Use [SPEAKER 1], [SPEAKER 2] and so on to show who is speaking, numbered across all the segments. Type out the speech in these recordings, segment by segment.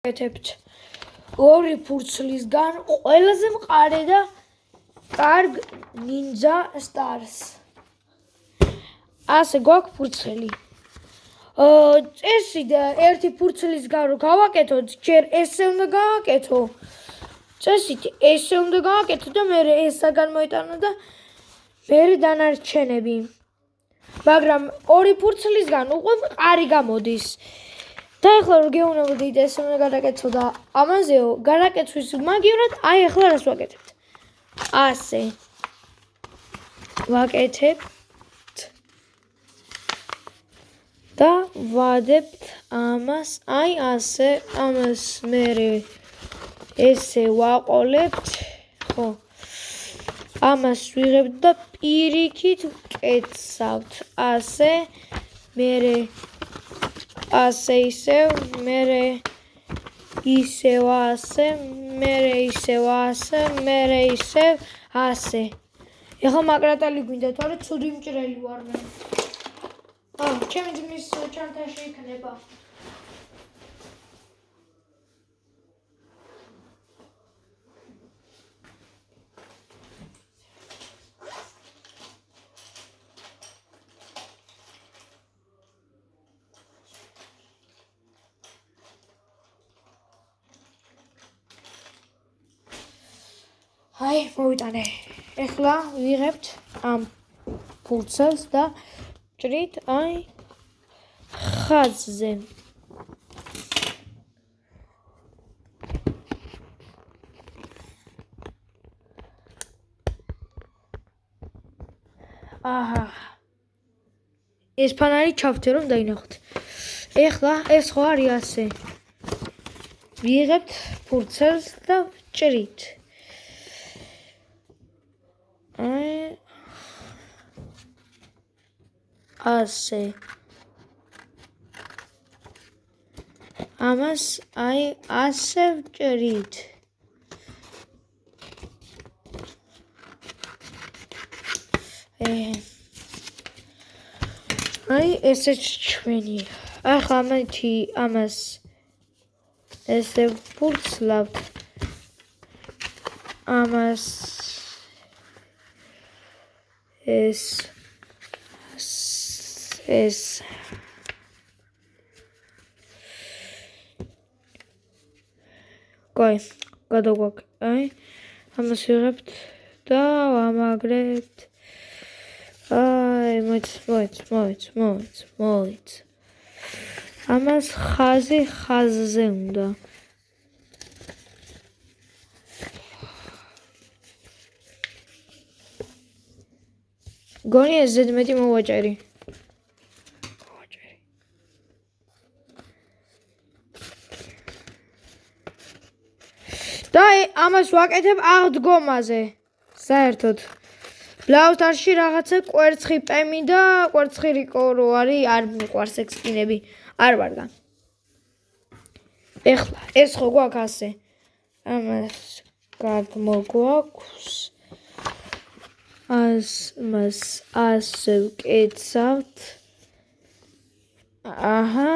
[SPEAKER 1] ვაკეთებთ ორი ფურცლისგან ყველაზე მყარი და კარგ ნინჯა სტარს. ასე გვაქვს ფურცელი. წესი და ერთი ფურცლისგან რო გავაკეთოთ, ჯერ ესე უნდა გავაკეთო. წესით ესე უნდა გავაკეთო და მერე ესა განმოიტანო და მერე დანარჩენები. მაგრამ ორი ფურცლისგან უკვე მყარი გამოდის. და ახლა რომ გეუბნებოდით ეს უნდა გადაკეთო და ამაზეო გადაკეთვის მაგივრად აი ახლა რას ვაკეთებთ ასე ვაკეთებთ და ვადებთ ამას აი ასე ამას მერე ესე ვაყოლებთ ხო ამას ვიღებთ და პირიქით ვკეცავთ ასე მერე ასე ისევ, მერე ისევ ასე, მერე ისევ ასე, მერე ისევ ასე. ეხლა მაგრატალი გვინდა, თორე ცუდი მჭრელი ვარ მე. ჩემი ძმის ჩანთაში იქნება. აი, მოვიტანე. ეხლა ვიღებთ ამ ფურცელს და ჭრით აი ხაზზე. აჰა. ეს ფანარი ჩავთე რომ დაინახოთ. ეხლა ეს ხო არის ასე. ვიღებთ ფურცელს და ჭრით. ასე ამას აი ასე ვჭრით აი ესე ჩვენი ახლა ამას ესე ვფურცლავთ ამას ეს კაი გადაგვაქვს აი ამას ვიღებთ და ვამაგრებთ აი მოიც ამას ხაზზე უნდა გონი ეს ზედმეტი მოვაჭერი და ამას ვაკეთებ აღდგომაზე საერთოდ ბლაუსტარში რაღაცა კვერცხი პემი და კვერცხი რიკო რო არის არ მიყვარს ეგ სკინები არ ვარგან ეხლა ეს ხო გვაქვს ასე ამას გამოგვაქვს ამას ასე ვკეცავთ აჰა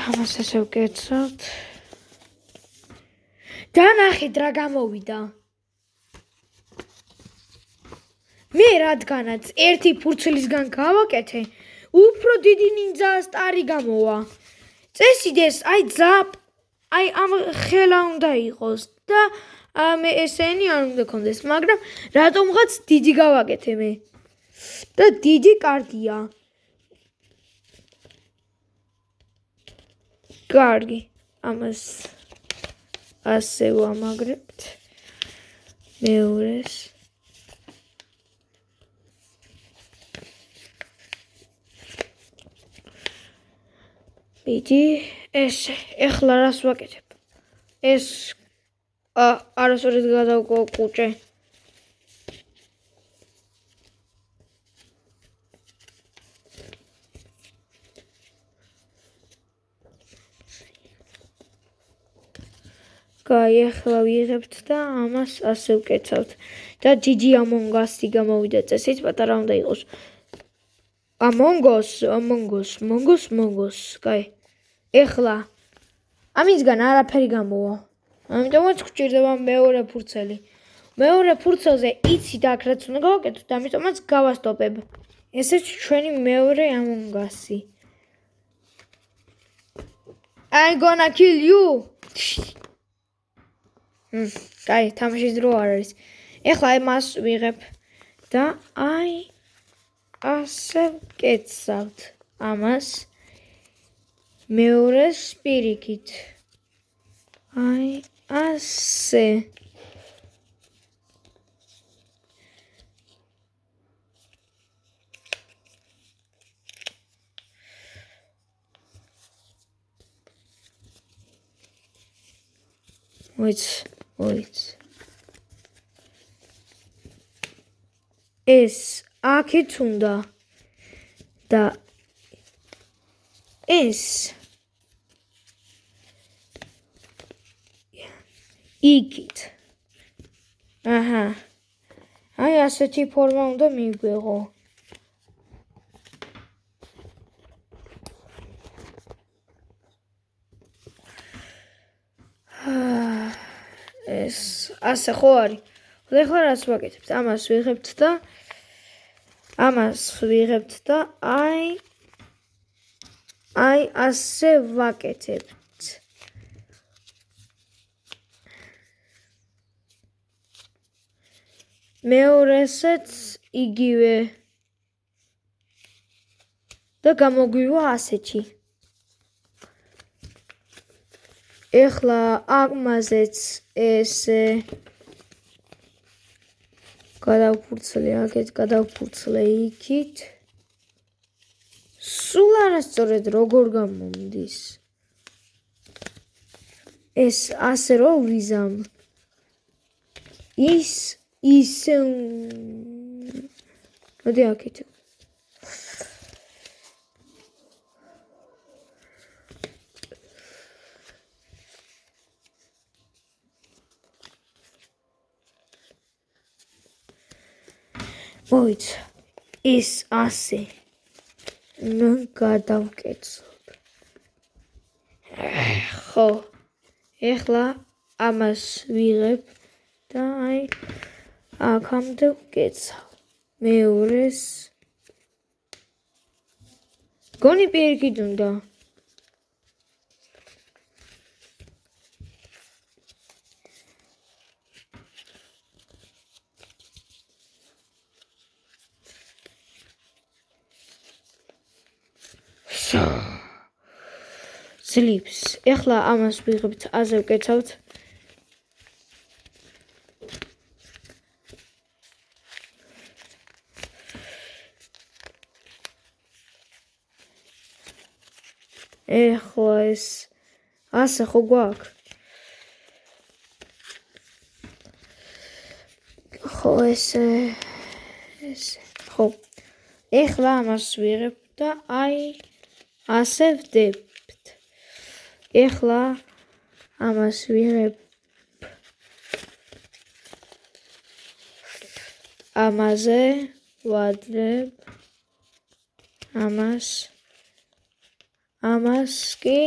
[SPEAKER 1] ამას ასე ვკეცავთ და ნახეთ რა გამოვიდა მე რადგანაც ერთი ფურცლისგან გავაკეთე უფრო დიდი ნინჯა სტარი გამოვა წესიდეს აი ამ ხელა უნდა იყოს და მე ესენი არ უნდა კონდეს მაგრამ რატომღაც დიდი გავაკეთე მე და დიდი კარგია კარგი ამას ასე ვამაგრებთ მეორეს მიდი ესე ეხლა რას ვაკეთებ ეს არასოდეს გადავკუჭე კაი ახლა ვიღებთ და ამას ასე ვკეცავთ და დიდი ამონგასი გამოვიდა წესით პატარა უნდა იყოს მოგოს. კაი. ეხლა ამისგან არაფერი გამოვა. ამიტომაც გვჭირდება მეორე ფურცელი. მეორე ფურცელზე იცით აქ რაც უნდა გავაკეთოთ, ამიტომაც გავასტოპებ. ესეც ჩვენი მეორე Among Us-ი. I'm gonna kill you. კაი, თამაშის დრო არ არის. ეხლა მას ვიღებ და ასე ვკეცავთ ამას მეორე სპირიკით. ასე. მოიც. ეს აქეთ უნდა და ეს იქით. აჰა. აი ასეთი ფორმა უნდა მიგვიღო. ეს ასე ხო არის. ეხლა რაც ვაკეთებთ? ამას ვიღებთ და აი ასე ვაკეთებთ. მეორესაც იგივე და გამოგვივა ასეთი. ეხლა ამაზეც ესე გადავფურცლე აქეთ, გადავფურცლე იქით. სულ არასწორად როგორ გამომდის. ეს ასე რო ვიზამ. ისე მოდი აქეთ. მოიც ის ასე გადავკეცოთ. ხო. ეხლა ამას ვიღებ და აი აქამდე ვკეცავ. მეორეს გონი პირიქით უნდა. ძლივს. ეხლა ამას ვიღებთ, აზე ვკეცავთ. ეხლა ეს ასე ხო გვაქვს? ხო ესე. ხო. ეხლა ამას ვიღებ და აი ასე ვდებთ. ეხლა ამას ვიღებ. ამაზე ვადლებ. ამას კი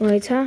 [SPEAKER 1] მოიცა.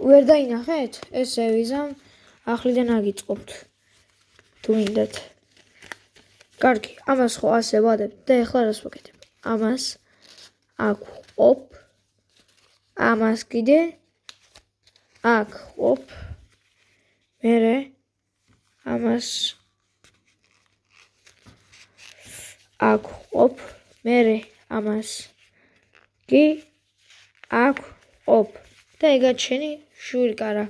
[SPEAKER 1] ვერ დაინახეთ? ესე ვიზამ ახლიდან აგიწყობთ. თუ მინდათ. კარგი, ამას ხო ასე ვადებთ და ეხლა რას ვაკეთებ? ამას აქ ვყოფ. ამას კიდე აქ ვყოფ. მერე ამას აქ ვყოფ. მერე ამას კი აქ ვყოფ. და ეგაც შენი შვილი კარა.